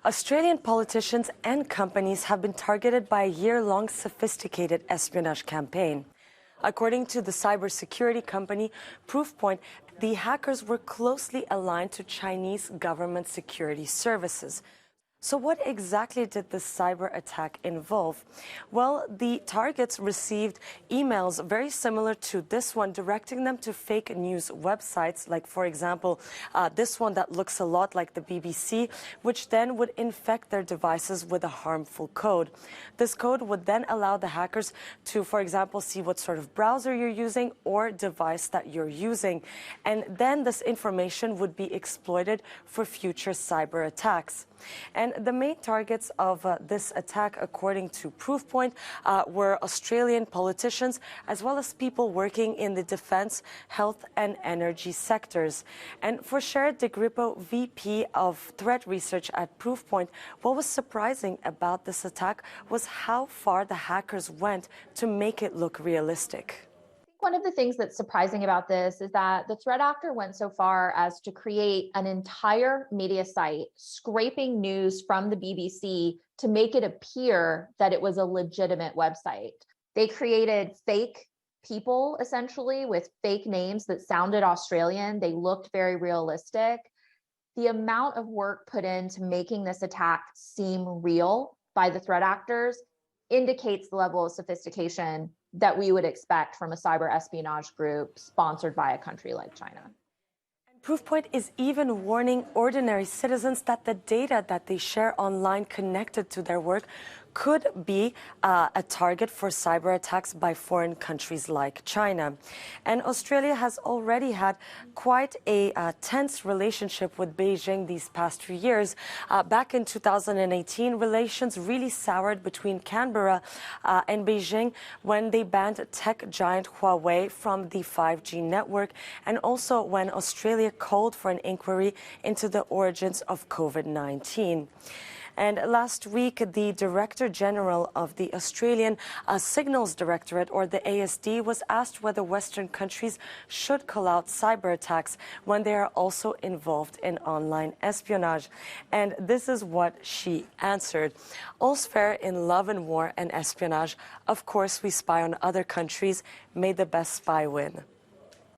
Australian politicians and companies have been targeted by a year-long sophisticated espionage campaign. According to the cybersecurity company Proofpoint, the hackers were closely aligned to Chinese government security services. So what exactly did this cyber attack involve? Well, the targets received emails very similar to this one, directing them to fake news websites, like, for example, this one that looks a lot like the BBC, which then would infect their devices with a harmful code. This code would then allow the hackers to, for example, see what sort of browser you're using or device that you're using. And then this information would be exploited for future cyber attacks. And the main targets of this attack, according to Proofpoint, were Australian politicians as well as people working in the defense, health and energy sectors. And for Sherrod DeGrippo, VP of Threat Research at Proofpoint, what was surprising about this attack was how far the hackers went to make it look realistic. One of the things that's surprising about this is that the threat actor went so far as to create an entire media site scraping news from the BBC to make it appear that it was a legitimate website. They created fake people, essentially, with fake names that sounded Australian. They looked very realistic. The amount of work put into making this attack seem real by the threat actors indicates the level of sophistication that we would expect from a cyber espionage group sponsored by a country like China. And Proofpoint is even warning ordinary citizens that the data that they share online connected to their work could be a target for cyber attacks by foreign countries like China. And Australia has already had quite a tense relationship with Beijing these past few years. Back in 2018, relations really soured between Canberra and Beijing when they banned tech giant Huawei from the 5G network, and also when Australia called for an inquiry into the origins of COVID-19. And last week, the Director General of the Australian Signals Directorate, or the ASD, was asked whether Western countries should call out cyber attacks when they are also involved in online espionage. And this is what she answered. All's fair in love and war and espionage. Of course, we spy on other countries. May the best spy win.